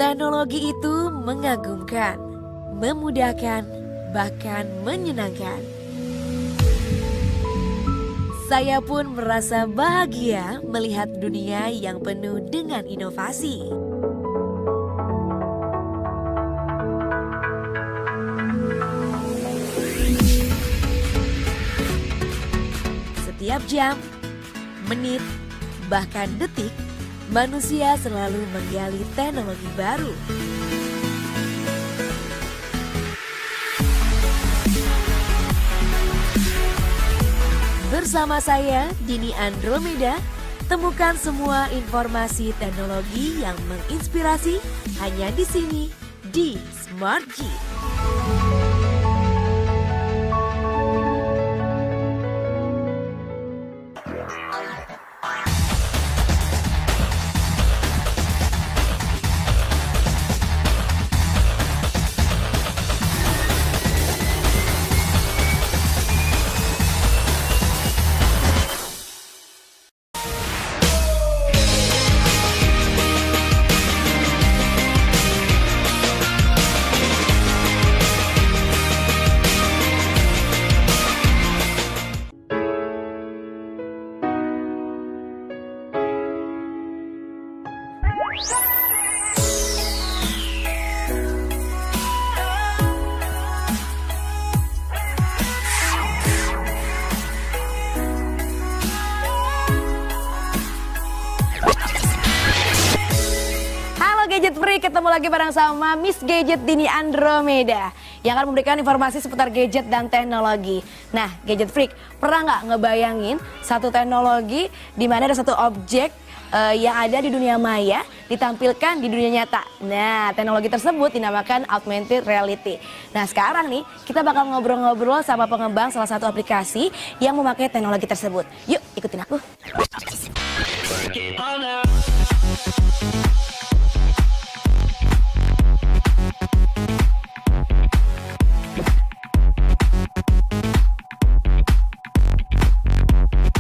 Teknologi itu mengagumkan, memudahkan, bahkan menyenangkan. Saya pun merasa bahagia melihat dunia yang penuh dengan inovasi. Setiap jam, menit, bahkan detik, manusia selalu menggali teknologi baru. Bersama saya, Dini Andromeda, temukan semua informasi teknologi yang menginspirasi hanya di sini, di Smart G. Gadget Freak, ketemu lagi bareng sama Miss Gadget Dini Andromeda yang akan memberikan informasi seputar gadget dan teknologi. Nah, Gadget Freak, pernah nggak ngebayangin satu teknologi di mana ada satu objek yang ada di dunia maya ditampilkan di dunia nyata? Nah, teknologi tersebut dinamakan augmented reality. Nah, sekarang nih kita bakal ngobrol-ngobrol sama pengembang salah satu aplikasi yang memakai teknologi tersebut. Yuk, ikutin aku.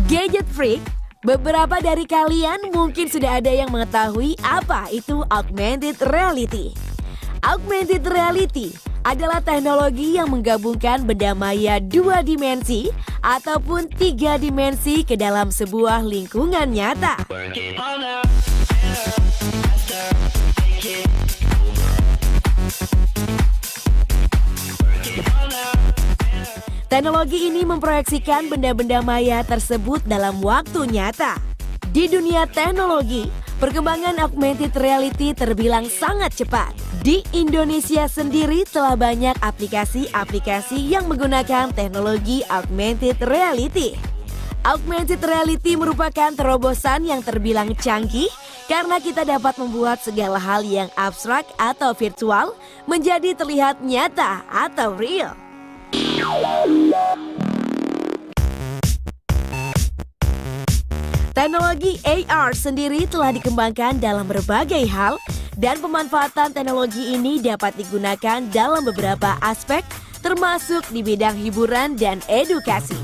Gadget Freak, beberapa dari kalian mungkin sudah ada yang mengetahui apa itu augmented reality. Augmented reality adalah teknologi yang menggabungkan benda maya 2 dimensi ataupun 3 dimensi ke dalam sebuah lingkungan nyata. Teknologi ini memproyeksikan benda-benda maya tersebut dalam waktu nyata. Di dunia teknologi, perkembangan augmented reality terbilang sangat cepat. Di Indonesia sendiri telah banyak aplikasi-aplikasi yang menggunakan teknologi augmented reality. Augmented reality merupakan terobosan yang terbilang canggih karena kita dapat membuat segala hal yang abstrak atau virtual menjadi terlihat nyata atau real. Teknologi AR sendiri telah dikembangkan dalam berbagai hal dan pemanfaatan teknologi ini dapat digunakan dalam beberapa aspek termasuk di bidang hiburan dan edukasi.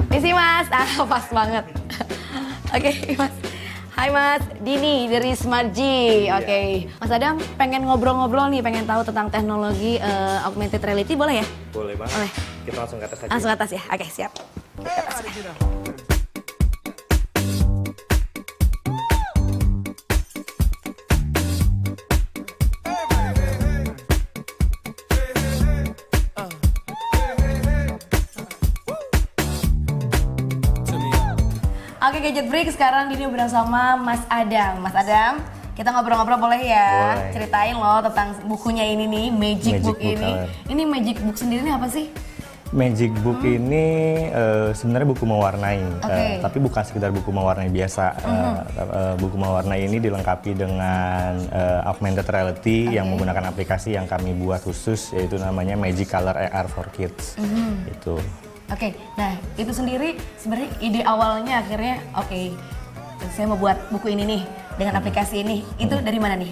Misi Mas, pas banget. Oke, Mas. Hai Mas, Dini dari Smart G. Oke. Mas Adam pengen ngobrol-ngobrol nih, pengen tahu tentang teknologi augmented reality, boleh ya? Boleh Bang. Boleh. Kita langsung ke atas aja. Langsung ke atas ya. Oke, siap. Oke, Gadget Freak, sekarang Dini bersama Mas Adam. Mas Adam, kita ngobrol-ngobrol boleh ya? Boleh. Ceritain loh tentang bukunya ini nih, Magic Book Book ini. Ini Magic Book sendiri ini apa sih? Magic Book ini sebenarnya buku mewarnai, tapi bukan sekedar buku mewarnai biasa. Buku mewarnai ini dilengkapi dengan augmented reality yang menggunakan aplikasi yang kami buat khusus, yaitu namanya Magic Color AR for Kids. Itu. Oke, nah itu sendiri sebenarnya ide awalnya akhirnya saya mau buat buku ini nih dengan aplikasi ini. Itu dari mana nih?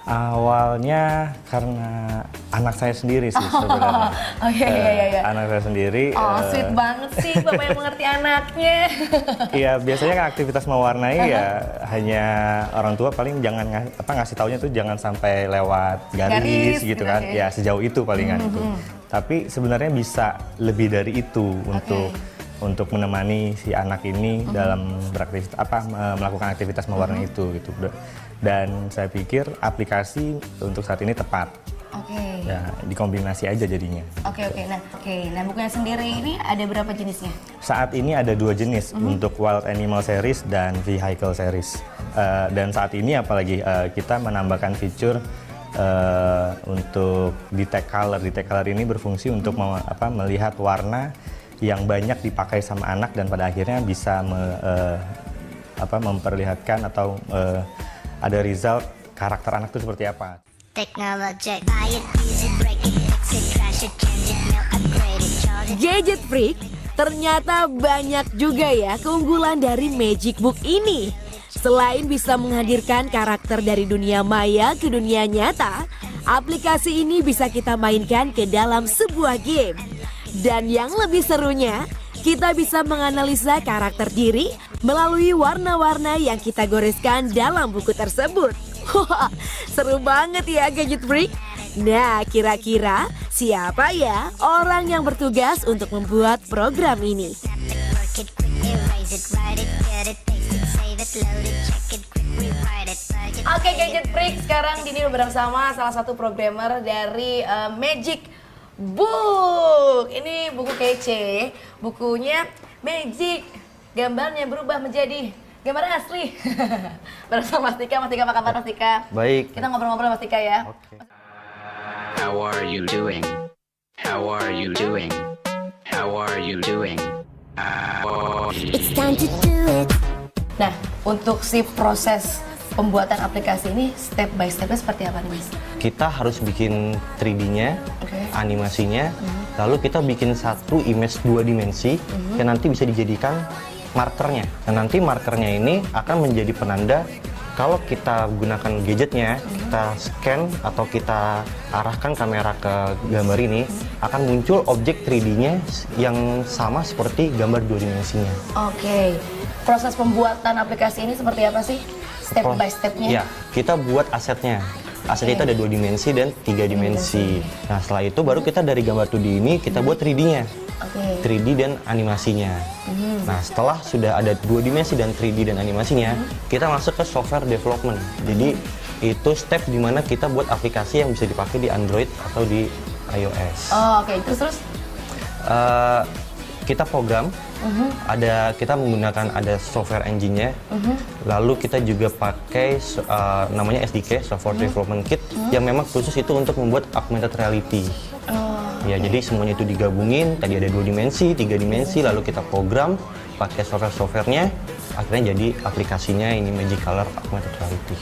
Awalnya karena anak saya sendiri sih sebenarnya. Oke, iya. Anak saya sendiri. Sweet banget sih bapak yang mengerti anaknya. Iya, biasanya kan aktivitas mewarnai ya hanya orang tua paling jangan ngasih taunya tuh jangan sampai lewat garis gitu kan. Ya sejauh itu palingan itu. Tapi sebenarnya bisa lebih dari itu untuk menemani si anak ini dalam beraktivitas melakukan aktivitas mewarnai itu gitu. Dan saya pikir aplikasi untuk saat ini tepat. Ya, dikombinasi aja jadinya. Oke. Nah, bukunya sendiri ini ada berapa jenisnya? Saat ini ada 2 jenis untuk Wild Animal Series dan Vehicle Series. Dan saat ini apalagi kita menambahkan fitur untuk detect color. Detect color ini berfungsi untuk melihat warna yang banyak dipakai sama anak dan pada akhirnya bisa memperlihatkan atau ada result karakter anak itu seperti apa. Gadget Freak, ternyata banyak juga ya keunggulan dari Magic Book ini. Selain bisa menghadirkan karakter dari dunia maya ke dunia nyata, aplikasi ini bisa kita mainkan ke dalam sebuah game. Dan yang lebih serunya, kita bisa menganalisa karakter diri melalui warna-warna yang kita goreskan dalam buku tersebut. Wah, seru banget ya Gadget Freak. Nah, kira-kira siapa ya orang yang bertugas untuk membuat program ini? Oke Gadget Freak, sekarang Dini bersama salah satu programmer dari Magic Book. Ini buku kece, bukunya Magic, gambarnya berubah menjadi gambar asli. Bersama Mas Tika. Mas Tika, apa kabar Mas Tika? Baik. Kita ngobrol-ngobrol Mas Tika ya. Oke. How are you doing? How are you doing? How are you doing? It's time to do it. Nah, untuk si proses pembuatan aplikasi ini step by stepnya seperti apa nih Mas? Kita harus bikin 3D-nya, animasinya, lalu kita bikin satu image 2 dimensi yang nanti bisa dijadikan markernya. Dan nanti markernya ini akan menjadi penanda kalau kita gunakan gadgetnya, kita scan atau kita arahkan kamera ke gambar ini, akan muncul objek 3D-nya yang sama seperti gambar 2 dimensinya. Oke, proses pembuatan aplikasi ini seperti apa sih? Step by stepnya? Ya, kita buat asetnya. Asetnya itu ada 2 dimensi dan 3 dimensi. Nah, setelah itu baru kita dari gambar 2D ini kita buat 3D-nya. 3D dan animasinya. Nah, setelah sudah ada 2 dimensi dan 3D dan animasinya, kita masuk ke software development. Jadi, itu step dimana kita buat aplikasi yang bisa dipakai di Android atau di iOS. Terus? Kita program, kita menggunakan software engine-nya, lalu kita juga pakai namanya SDK, Software Development Kit, yang memang khusus itu untuk membuat augmented reality. Ya, jadi semuanya itu digabungin, tadi ada 2 dimensi, 3 dimensi, lalu kita program pakai software-softwarenya, akhirnya jadi aplikasinya ini Magic Color Augmented Reality.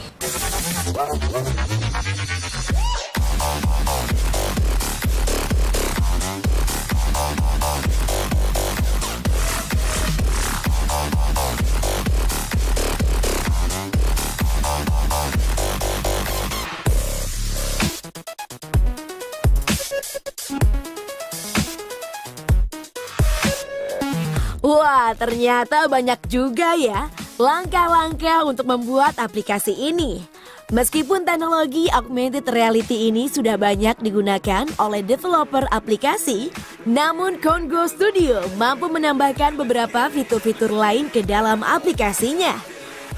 Wah, ternyata banyak juga ya langkah-langkah untuk membuat aplikasi ini. Meskipun teknologi augmented reality ini sudah banyak digunakan oleh developer aplikasi, namun Congo Studio mampu menambahkan beberapa fitur-fitur lain ke dalam aplikasinya.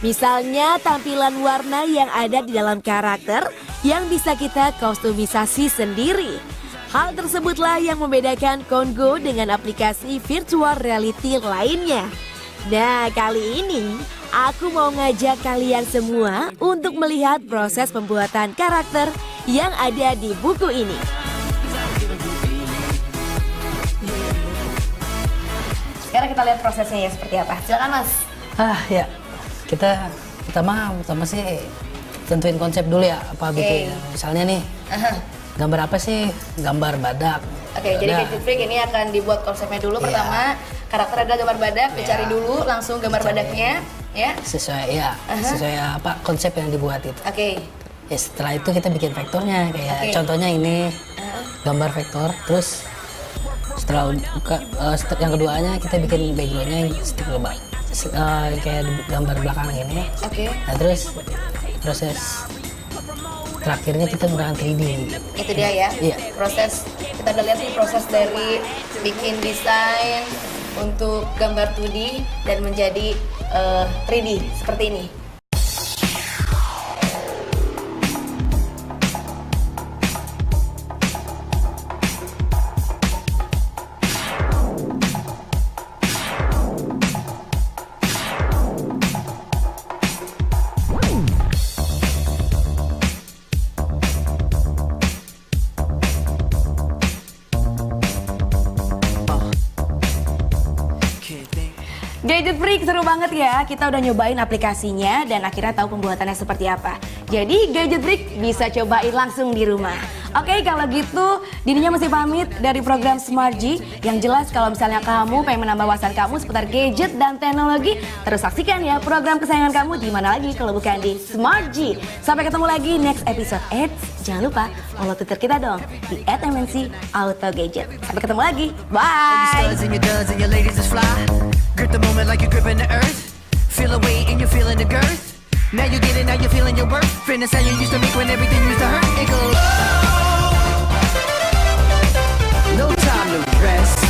Misalnya tampilan warna yang ada di dalam karakter yang bisa kita kustomisasi sendiri. Hal tersebutlah yang membedakan Congo dengan aplikasi virtual reality lainnya. Nah, kali ini aku mau ngajak kalian semua untuk melihat proses pembuatan karakter yang ada di buku ini. Sekarang kita lihat prosesnya ya seperti apa. Silakan Mas. Ya, kita pertama sih tentuin konsep dulu ya apa bikin. Misalnya nih. Gambar apa sih? Gambar badak. Oke, jadi Gadget Freak ini akan dibuat konsepnya dulu. Pertama, karakter adalah gambar badak, dicari dulu langsung gambar badaknya, ya. Sesuai apa konsep yang dibuat itu. Oke. Ya, setelah itu kita bikin vektornya kayak contohnya ini gambar vektor, terus setelah yang keduanya kita bikin backgroundnya yang stick lebak kayak gambar belakang ini. Nah terus proses terakhirnya kita menggunakan 3D. Itu dia ya. Iya. Proses kita udah lihat nih proses dari bikin desain untuk gambar 2D dan menjadi 3D seperti ini. Gadget Freak seru banget ya, kita udah nyobain aplikasinya dan akhirnya tahu pembuatannya seperti apa. Jadi Gadget Freak bisa cobain langsung di rumah. Oke, kalau gitu Dininya mesti pamit dari program Smart G. Yang jelas kalau misalnya kamu pengen menambah wawasan kamu seputar gadget dan teknologi, terus saksikan ya program kesayangan kamu di mana lagi kalau bukan di Smart G. Sampai ketemu lagi next episode. Jangan lupa follow Twitter kita dong di @MNC_AutoGadget. Sampai ketemu lagi. Bye. Grip the moment like you're gripping the earth. Feel the weight and you're feeling the girth. Now you get it, now you're feeling your worth. Fitness how you used to make when everything used to hurt. It goes, no time to rest.